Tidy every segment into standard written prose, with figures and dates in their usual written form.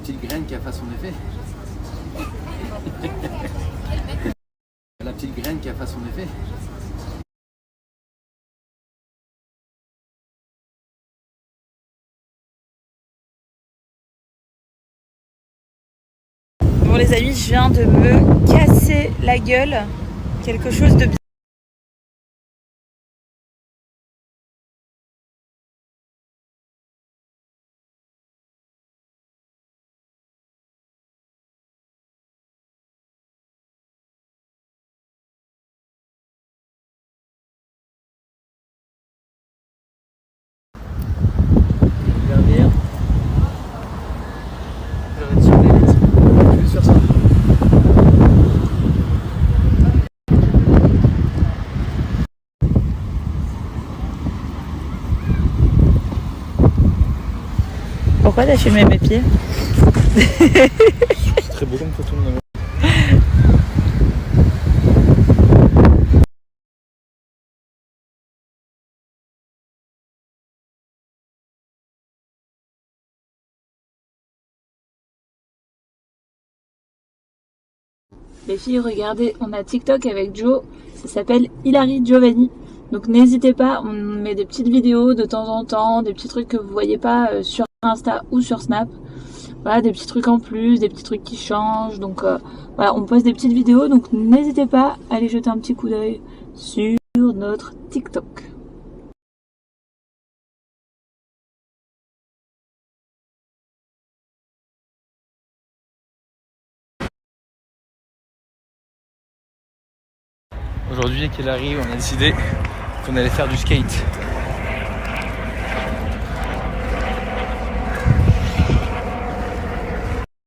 petite graine qui a fait son effet. La petite graine qui a fait son effet. Bon les amis, je viens de me casser la gueule. Quelque chose de bien. Pourquoi t'as filmé mes pieds? C'est très beau comme photo. Les filles, regardez, on a TikTok avec Jo, ça s'appelle Hilary Giovanni. Donc n'hésitez pas, on met des petites vidéos de temps en temps, des petits trucs que vous voyez pas sur Insta ou sur Snap. Voilà, des petits trucs en plus, des petits trucs qui changent. Donc voilà, on poste des petites vidéos, donc n'hésitez pas à aller jeter un petit coup d'œil sur notre TikTok. Aujourd'hui avec Hilary, on a décidé qu'on allait faire du skate.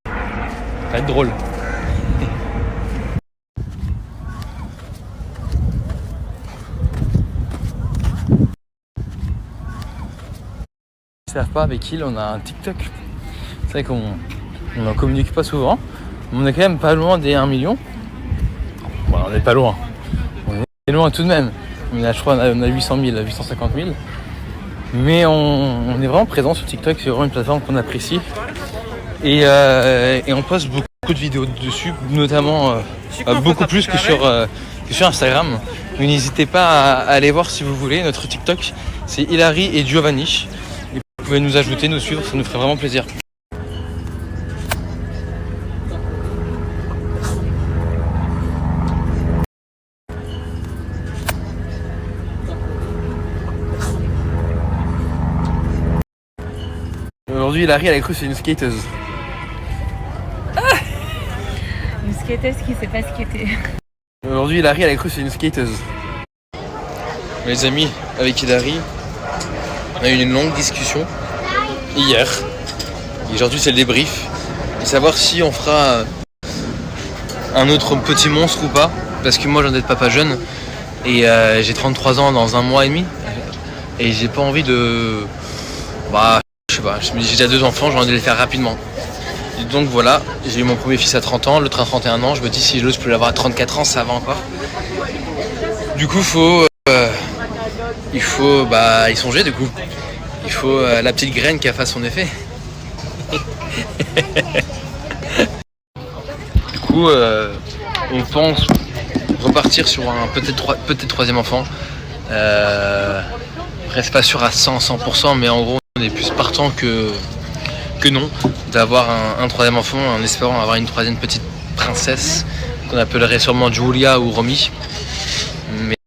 Ça va être drôle. Ils savent pas, avec il on a un TikTok. C'est vrai qu'on n'en communique pas souvent, mais on est quand même pas loin des 1 million. Bon, on n'est pas loin. On est loin tout de même. On a, je crois, on a 800 000, 850 000. Mais on est vraiment présent sur TikTok. C'est vraiment une plateforme qu'on apprécie. Et on poste beaucoup de vidéos dessus, notamment beaucoup plus que sur Instagram. Donc n'hésitez pas à aller voir si vous voulez. Notre TikTok, c'est Hilary et Giovanni. Et vous pouvez nous ajouter, nous suivre, ça nous ferait vraiment plaisir. Aujourd'hui, Hilary, elle a cru que c'est une skateuse. Une skateuse qui sait pas skater. Aujourd'hui, Hilary, elle a cru que c'est une skateuse. Les amis, avec Hilary, on a eu une longue discussion hier. Et aujourd'hui, c'est le débrief. Et savoir si on fera un autre petit monstre ou pas. Parce que moi, j'en ai de papa jeune. Et j'ai 33 ans dans 1 mois et demi. Et j'ai pas envie de... je sais pas, j'ai déjà 2 enfants, j'ai envie de les faire rapidement. Et donc voilà, j'ai eu mon premier fils à 30 ans, l'autre à 31 ans. Je me dis si l'autre je peux l'avoir à 34 ans, ça va encore. Du coup, il faut y songer du coup. Il faut la petite graine qui a fait son effet. Du coup, on pense repartir sur un peut-être troisième enfant. Reste pas sûr à 100%, mais en gros, on est plus partant que non d'avoir un troisième enfant en espérant avoir une troisième petite princesse qu'on appellerait sûrement Julia ou Romy.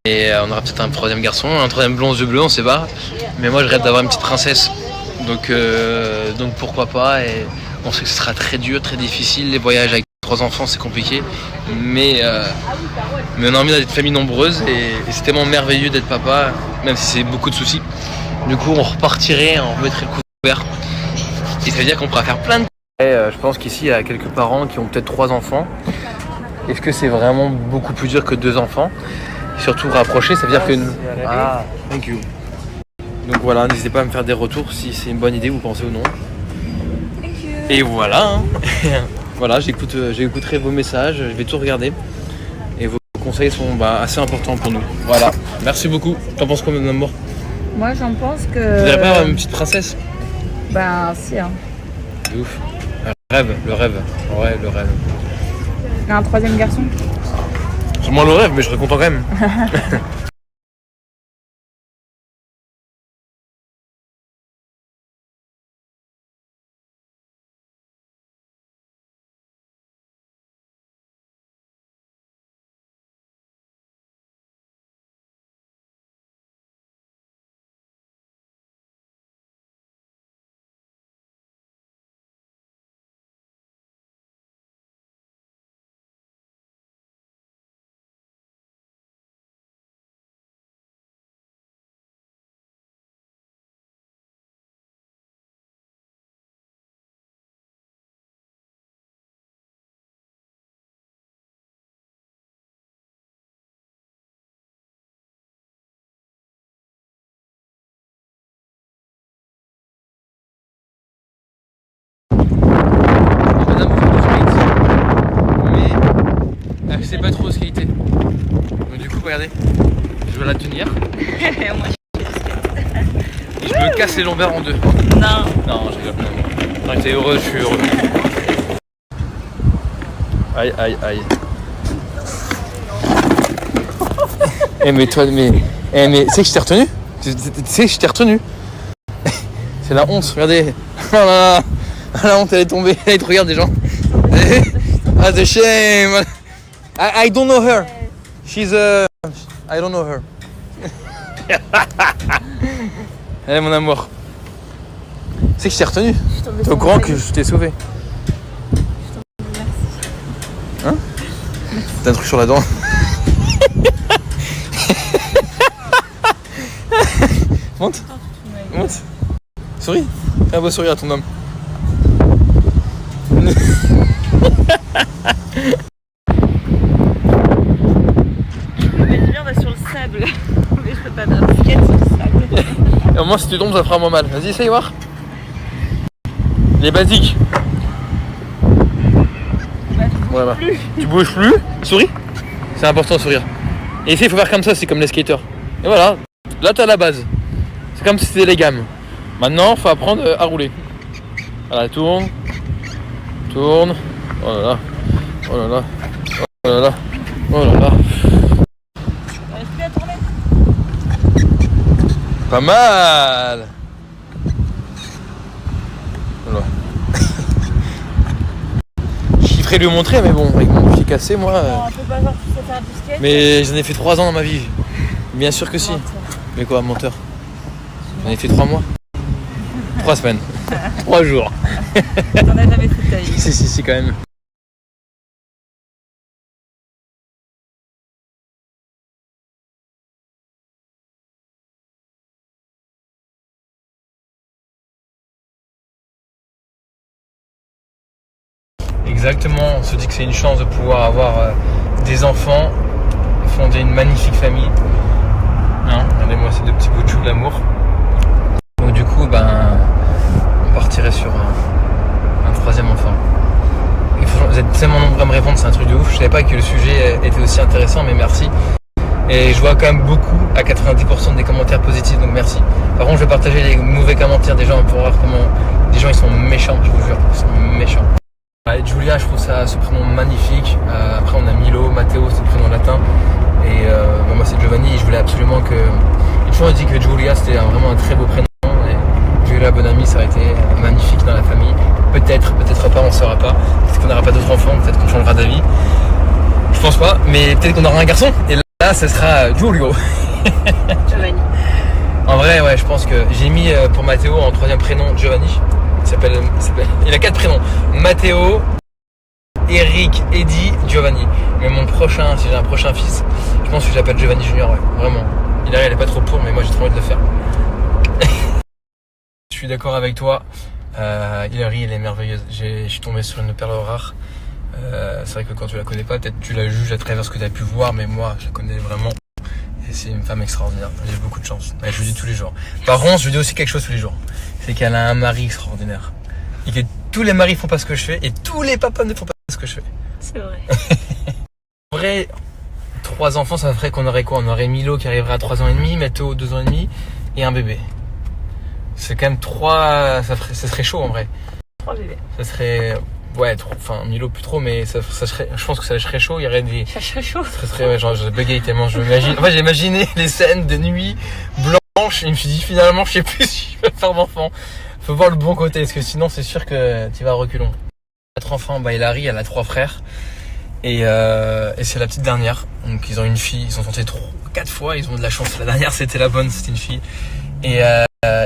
Mais on aura peut-être un troisième garçon, un troisième blond aux yeux bleus, on sait pas. Mais moi je rêve d'avoir une petite princesse. Donc pourquoi pas. Et on sait que ce sera très dur, très difficile. Les voyages avec 3 enfants c'est compliqué. Mais on a envie d'être famille nombreuse et c'est tellement merveilleux d'être papa, même si c'est beaucoup de soucis. Du coup on repartirait, on remettrait le couvert. Et ça veut dire qu'on pourra faire plein de... je pense qu'ici il y a quelques parents qui ont peut-être 3 enfants. Est-ce que c'est vraiment beaucoup plus dur que 2 enfants? Et surtout rapprocher, ça veut dire que... Ah, thank you. Donc voilà, n'hésitez pas à me faire des retours si c'est une bonne idée, vous pensez ou non. Et voilà, hein. Voilà, j'écouterai vos messages, je vais tout regarder. Et vos conseils sont assez importants pour nous. Voilà, merci beaucoup. T'en penses quoi, mon amour? Moi j'en pense que... Vous voudrais pas avoir une petite princesse? Bah si hein. De ouf. Le rêve. Ouais, le rêve. Un troisième garçon. C'est moins le rêve, mais je serais content quand même. Madame fait du skate, mais elle sait pas trop skater. Donc du coup, regardez, je vais la tenir. Moi, Et je me casse les lombaires en deux. non. Non, je rigole. Non, t'es heureux, je suis heureux. Aïe, aïe, aïe. Mais toi, mais tu sais que je t'ai retenu? Tu sais que je t'ai retenu? C'est la honte, regardez. Oh là là. La honte, elle est tombée. Elle te regarde, des gens. Ah, the shame. I don't know her. She's I don't know her. Allez, mon amour. Tu sais que je t'ai retenu? T'es au courant que je t'ai sauvé? Hein? T'as un truc sur la dent? Monte. Monte. Souris. Fais un beau sourire à ton homme. Mais bien, on va sur le sable. Mais je peux pas faire de skate sur le sable. Et au moins, si tu tombes, ça fera moins mal. Vas-y, essaye voir. Les basiques. Voilà. Tu bouges plus. Souris. C'est important de sourire. Et ici, il faut faire comme ça, c'est comme les skaters. Et voilà. Là, t'as la base. C'est comme si c'était les gammes. Maintenant, il faut apprendre à rouler. Voilà, tourne. Tourne. Oh là là. Oh là là. Oh là là. Oh là là. T'arrives plus à tourner? Pas mal. Voilà. Je ferais lui montrer, mais bon, avec mon pied cassé, moi. Non, on peut pas voir que tu sais faire du skate. Mais j'en ai fait 3 ans dans ma vie. Bien sûr que si. Mais quoi, menteur? J'en ai fait 3 mois. 3 semaines. 3 jours. T'en as jamais fait de ta vie. Si, quand même. Exactement, on se dit que c'est une chance de pouvoir avoir des enfants, fonder une magnifique famille. Hein, regardez-moi ces deux petits bouts de chou de l'amour. Donc du coup, on partirait sur un troisième enfant. Et vous êtes tellement nombreux à me répondre, c'est un truc de ouf. Je savais pas que le sujet était aussi intéressant, mais merci. Et je vois quand même beaucoup, à 90% des commentaires positifs, donc merci. Par contre, je vais partager les mauvais commentaires des gens pour voir comment des gens ils sont méchants, je vous jure, ils sont méchants. Ouais, Giulia, je trouve ça ce prénom magnifique. Après, on a Milo, Matteo, c'est le prénom latin. Et moi, c'est Giovanni. Et je voulais absolument que. J'ai toujours dit que Giulia, c'était vraiment un très beau prénom. Et Giulia, bonne amie, ça aurait été magnifique dans la famille. Peut-être pas, on ne saura pas. Peut-être qu'on n'aura pas d'autres enfants, peut-être qu'on changera d'avis. Je pense pas, mais peut-être qu'on aura un garçon. Et là, ce sera Giulio. Giovanni. En vrai, ouais, je pense que j'ai mis pour Matteo en troisième prénom Giovanni. Il a 4 prénoms. Matteo, Eric, Eddie, Giovanni. Mais mon prochain, si j'ai un prochain fils, je pense que je l'appelle Giovanni Junior, ouais, vraiment. Hilary, elle est pas trop pour, mais moi j'ai trop envie de le faire. Je suis d'accord avec toi. Hilary, elle est merveilleuse. Je suis tombé sur une perle rare. C'est vrai que quand tu la connais pas, peut-être tu la juges à travers ce que tu as pu voir, mais moi je la connais vraiment. Et c'est une femme extraordinaire. J'ai beaucoup de chance. Ouais, je lui dis tous les jours. Par contre, je lui dis aussi quelque chose tous les jours. C'est qu'elle a un mari extraordinaire. Et que tous les maris font pas ce que je fais et tous les papas ne font pas ce que je fais. C'est vrai. En vrai, 3 enfants, ça ferait qu'on aurait quoi? On aurait Milo qui arriverait à 3 ans et demi, Matteo 2 ans et demi et un bébé. C'est quand même 3, ça serait chaud en vrai. 3 bébés. Ça serait Ouais, enfin Milo plus trop, mais ça serait, je pense que ça serait chaud. Il y aurait des. Ça serait chaud. Ça serait, ouais, genre je buguais tellement. J'ai imaginé les scènes de nuit blanches et je me suis dit finalement je sais plus si je vais faire d'enfant. Faut voir le bon côté parce que sinon c'est sûr que tu vas à reculons. 4 enfants, Hilary, elle a 3 frères et c'est la petite dernière. Donc ils ont une fille, ils sont tentés 4 fois, ils ont de la chance. La dernière c'était la bonne, c'était une fille. Et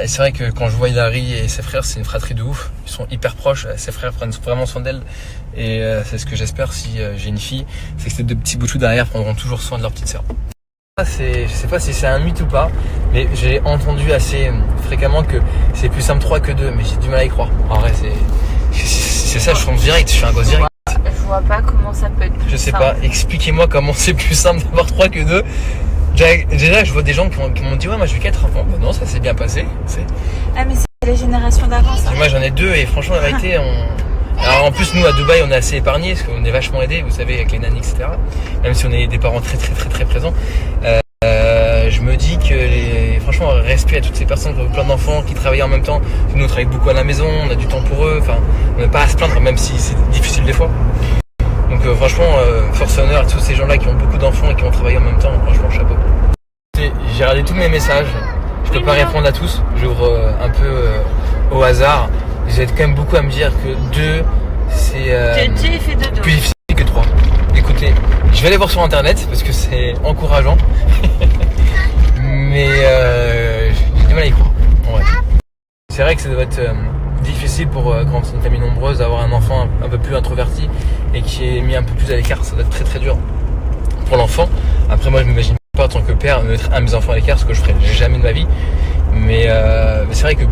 c'est vrai que quand je vois Hilary et ses frères, c'est une fratrie de ouf. Ils sont hyper proches. Ses frères prennent vraiment soin d'elle. Et c'est ce que j'espère si j'ai une fille. C'est que ces 2 petits boutous derrière prendront toujours soin de leur petite sœur. Je sais pas si c'est un mythe ou pas, mais j'ai entendu assez fréquemment que c'est plus simple 3 que 2. Mais j'ai du mal à y croire. En vrai, c'est ça, je fonce direct. Je suis un gosse direct. Je vois pas comment ça peut être plus simple. Je sais pas. Expliquez-moi comment c'est plus simple d'avoir 3 que 2. Déjà, je vois des gens qui m'ont dit ouais, moi je veux 4 enfants. Bah non, ça s'est bien passé. Ah, mais c'est les générations d'avant, ça. Moi j'en ai 2 et franchement la vérité, alors en plus nous à Dubaï on est assez épargnés parce qu'on est vachement aidés, vous savez, avec les nannies, etc. Même si on est des parents très présents. Je me dis que franchement respect à toutes ces personnes qui ont plein d'enfants, qui travaillent en même temps. Nous on travaille beaucoup à la maison, on a du temps pour eux. Enfin, on n'a pas à se plaindre même si c'est difficile des fois. Donc franchement, force et honneur à tous ces gens-là qui ont beaucoup d'enfants et qui ont travaillé en même temps. Franchement, chapeau. J'ai regardé tous mes messages. Je peux pas répondre à tous. J'ouvre un peu au hasard. J'ai quand même beaucoup à me dire que 2, c'est Dieu fait 2. plus difficile que 3. Écoutez, je vais aller voir sur internet parce que c'est encourageant. Mais j'ai du mal à y croire. Ouais. C'est vrai que ça doit être difficile pour quand c'est une famille nombreuse d'avoir un enfant un peu plus introverti et qui est mis un peu plus à l'écart. Ça doit être très dur pour l'enfant. Après moi je m'imagine pas en tant que père me mettre un de mes enfants à l'écart, ce que je ferai jamais de ma vie. Mais c'est vrai que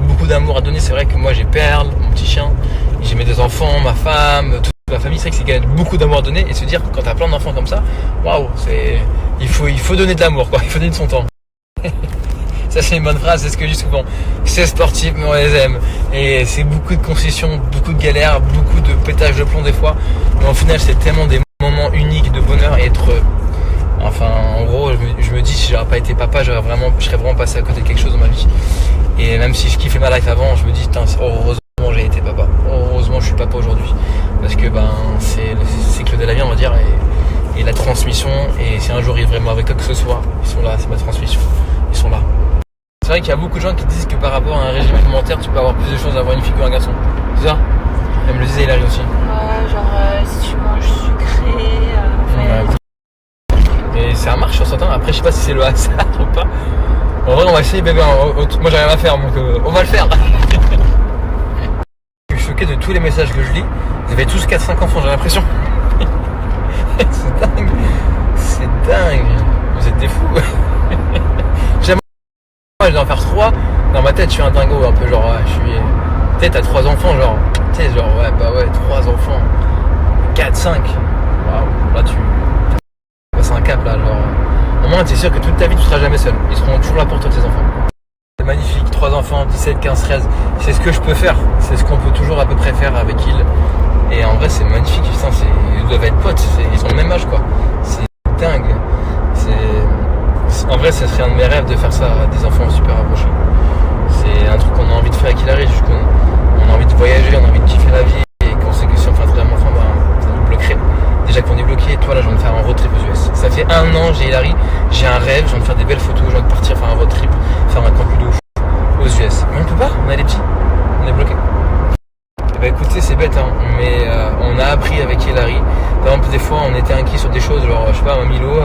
beaucoup d'amour à donner. C'est vrai que moi j'ai Perle, mon petit chien, j'ai mes 2 enfants, ma femme, toute ma famille. C'est vrai que c'est quand même beaucoup d'amour à donner et se dire que quand t'as plein d'enfants comme ça, waouh, il faut donner de l'amour quoi, il faut donner de son temps. Ça c'est une bonne phrase, c'est ce que je dis souvent. C'est sportif mais on les aime. Et c'est beaucoup de concessions, beaucoup de galères, beaucoup de pétage de plomb des fois. Mais au final c'est tellement des moments uniques de bonheur et être... Enfin en gros je me dis si j'aurais pas été papa, je serais vraiment passé à côté de quelque chose dans ma vie. Et même si je kiffais ma life avant, je me dis heureusement j'ai été papa. Heureusement je suis papa aujourd'hui. Parce que c'est le cycle de la vie on va dire et la transmission. Et si un jour ils vraiment avec quoi que ce soit, ils sont là, c'est ma transmission. Ils sont là. C'est vrai qu'il y a beaucoup de gens qui disent que par rapport à un régime alimentaire, tu peux avoir plus de chances d'avoir une fille qu'un garçon. C'est ça? Elle me le disait Hilary aussi. Ouais, genre si tu manges sucré. Et ça marche sur certains. Après, je sais pas si c'est le hasard ou pas. En vrai, on va essayer, bébé. Moi, j'ai rien à faire, donc on va le faire. Je suis choqué de tous les messages que je lis. Vous avez tous 4-5 enfants, j'ai l'impression. C'est dingue. C'est dingue. Vous êtes des fous. Je dois en faire 3. Dans ma tête, je suis un dingo un peu, genre, je suis. Peut-être à 3 enfants, genre. Tu sais, genre, ouais, 3 enfants. 4, 5. Waouh, là, tu passes un cap, là, genre. Au moins, tu es sûr que toute ta vie, tu seras jamais seul. Ils seront toujours là pour toi, tes enfants. C'est magnifique, 3 enfants, 17, 15, 13. C'est ce que je peux faire. C'est ce qu'on peut toujours à peu près faire avec ils. Et en vrai, c'est magnifique. Putain, ils doivent être potes. Ils ont le même âge, quoi. C'est dingue. En vrai, ça serait un de mes rêves de faire ça à des enfants super rapprochés. C'est un truc qu'on a envie de faire avec Hilary. On a envie de voyager, on a envie de kiffer la vie. Et qu'on sait que si on fait un troisième enfant, ça nous bloquerait. Déjà qu'on est bloqué, toi là, j'ai envie de faire un road trip aux US. Ça fait 1 an, j'ai Hilary, j'ai un rêve, j'ai envie de faire des belles photos, j'ai envie de partir faire un road trip, faire un campus de ouf aux US. Mais on peut pas, on a les petits, on est bloqué. Bah écoutez, c'est bête, hein, mais on a appris avec Hilary. Par exemple, des fois, on était inquiet sur des choses, genre, je sais pas, un Milo,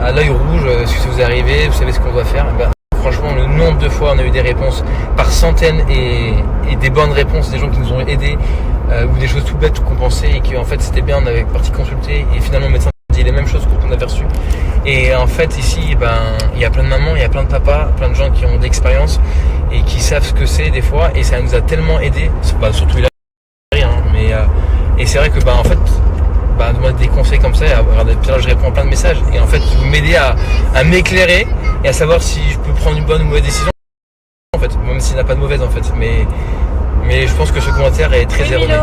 à l'œil rouge, est-ce que ça vous est arrivé, vous savez ce qu'on doit faire. Bah, franchement, le nombre de fois, on a eu des réponses par centaines et des bonnes réponses, des gens qui nous ont aidés, ou des choses tout bêtes qu'on pensait et qui en fait c'était bien, on avait parti consulter et finalement le médecin dit les mêmes choses qu'on avait reçues. Et en fait ici, il y a plein de mamans, il y a plein de papas, plein de gens qui ont d'expérience et qui savent ce que c'est des fois, et ça nous a tellement aidés, surtout il a rien, mais et c'est vrai que en fait demander des conseils comme ça, je réponds à plein de messages et en fait vous m'aidez à m'éclairer et à savoir si je peux prendre une bonne ou mauvaise décision en fait, même s'il n'y en a pas de mauvaise en fait, mais je pense que ce commentaire est très erroné.